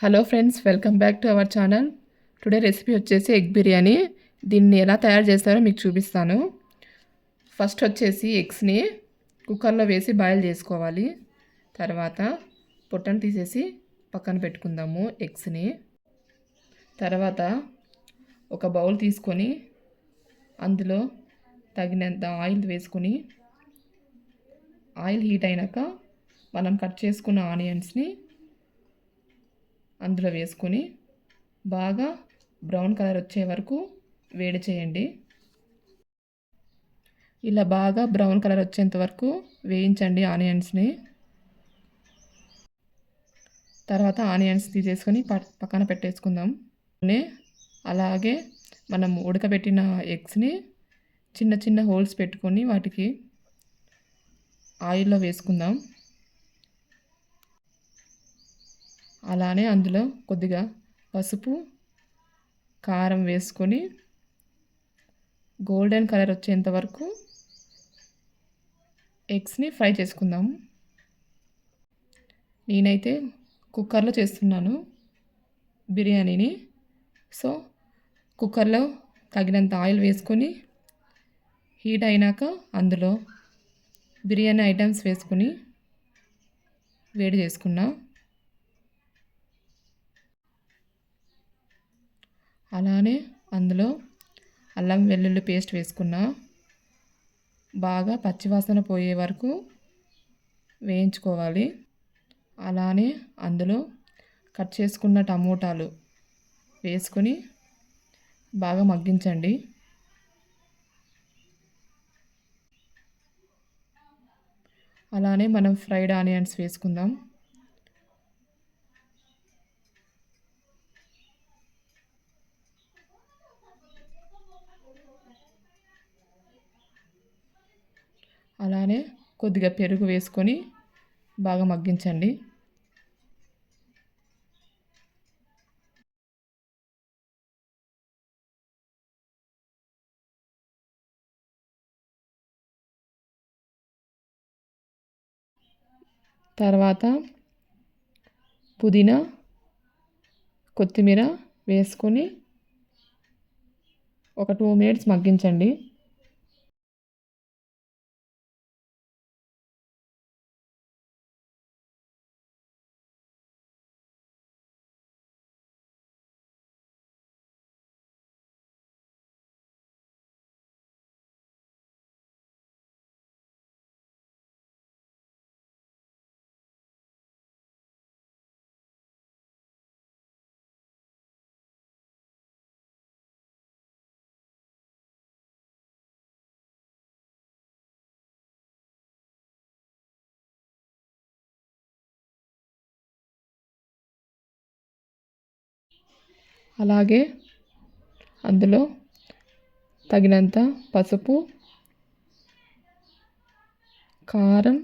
Hello friends, welcome back to our channel. Today recipe వచ్చేసి egg biryani. దీన్ని ఎలా తయారు చేస్తారో మీకు చూపిస్తాను. ఫస్ట్ వచ్చేసి ఎగ్స్ని కుక్కర్లో వేసి బాయిల్ చేసుకోవాలి. తర్వాత పొట్టను తీసేసి పక్కన పెట్టుకుందాము ఎగ్స్ని. తర్వాత ఒక బౌల్ తీసుకొని అందులో తగినంత ఆయిల్ వేసుకొని, ఆయిల్ హీట్ అయినాక మనం కట్ చేసుకున్న ఆనియన్స్ని అందులో వేసుకొని బాగా బ్రౌన్ కలర్ వచ్చే వరకు వేడి చేయండి. ఇలా బాగా బ్రౌన్ కలర్ వచ్చేంత వరకు వేయించండి ఆనియన్స్ని. తర్వాత ఆనియన్స్ తీసేసుకొని పక్కన పెట్టేసుకుందాం. అలాగే మనం ఉడకబెట్టిన ఎగ్స్ని చిన్న చిన్న హోల్స్ పెట్టుకొని వాటికి ఆయిల్లో వేసుకుందాం. అలానే అందులో కొద్దిగా పసుపు, కారం వేసుకొని గోల్డెన్ కలర్ వచ్చేంత వరకు ఎగ్స్ని ఫ్రై చేసుకుందాం. నేనైతే కుక్కర్లో చేస్తున్నాను బిర్యానీని. సో కుక్కర్లో తగినంత ఆయిల్ వేసుకొని హీట్ అయినాక అందులో బిర్యానీ ఐటమ్స్ వేసుకొని వేడి చేసుకున్నా. అలానే అందులో అల్లం వెల్లుల్లి పేస్ట్ వేసుకున్నా. బాగా పచ్చివాసన పోయే వరకు వేయించుకోవాలి. అలానే అందులో కట్ చేసుకున్న టమోటాలు వేసుకొని బాగా మగ్గించండి. అలానే మనం ఫ్రైడ్ ఆనియన్స్ వేసుకుందాం. అలానే కొద్దిగా పెరుగు వేసుకొని బాగా మగ్గించండి. తర్వాత పుదీనా, కొత్తిమీర వేసుకొని ఒక 2 మినిట్స్ మగ్గించండి. అలాగే అందులో తగినంత పసుపు, కారం,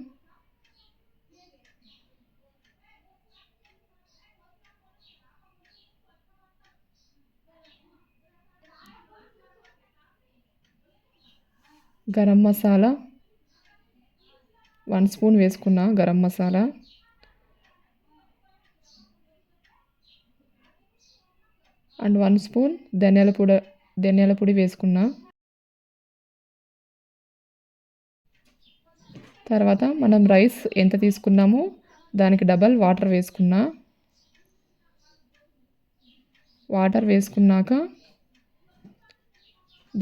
గరం మసాలా 1 స్పూన్ వేసుకున్నా. గరం మసాలా అండ్ 1 స్పూన్ ధనియాల పొడి వేసుకున్నా. తర్వాత మనం రైస్ ఎంత తీసుకున్నామో దానికి డబల్ వాటర్ వేసుకున్నా. వాటర్ వేసుకున్నాక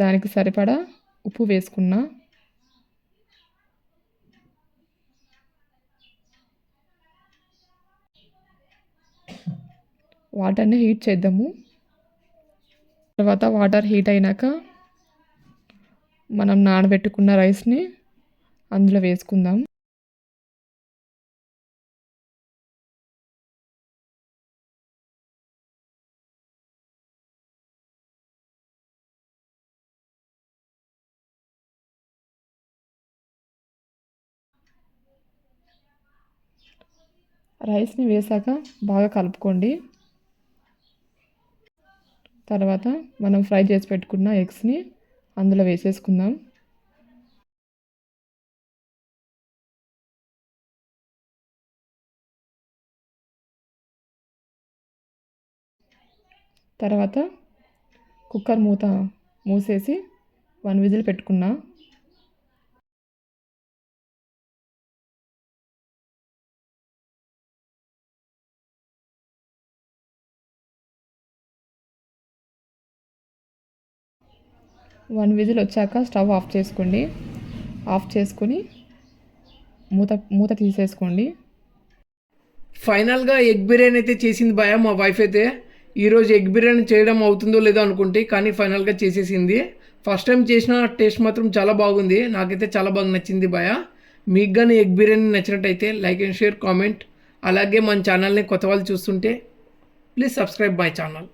దానికి సరిపడా ఉప్పు వేసుకున్నా. వాటర్ని హీట్ చేద్దాము. తర్వాత వాటర్ హీట్ అయినాక మనం నానబెట్టుకున్న రైస్ని అందులో వేసుకుందాం. రైస్ని వేసాక బాగా కలుపుకోండి. తర్వాత మనం ఫ్రై చేసి పెట్టుకున్న ఎగ్స్ని అందులో వేసేసుకుందాం. తర్వాత కుక్కర్ మూసేసి 1 విజిల్ పెట్టుకున్నా. వన్ విజిల్ వచ్చాక స్టవ్ ఆఫ్ చేసుకోండి. ఆఫ్ చేసుకొని మూత తీసేసుకోండి. ఫైనల్గా ఎగ్ బిర్యానీ అయితే చేసింది భయ మా వైఫ్ అయితే. ఈరోజు ఎగ్ బిర్యానీ చేయడం అవుతుందో లేదో అనుకుంటే కానీ ఫైనల్గా చేసేసింది. ఫస్ట్ టైం చేసిన టేస్ట్ మాత్రం చాలా బాగుంది. నాకైతే చాలా బాగా నచ్చింది భయ. మీకు కానీ ఎగ్ బిర్యానీ నచ్చినట్టయితే లైక్ అండ్ షేర్ కామెంట్. అలాగే మన ఛానల్ని కొత్త వాళ్ళు చూస్తుంటే ప్లీజ్ సబ్స్క్రైబ్ మై ఛానల్.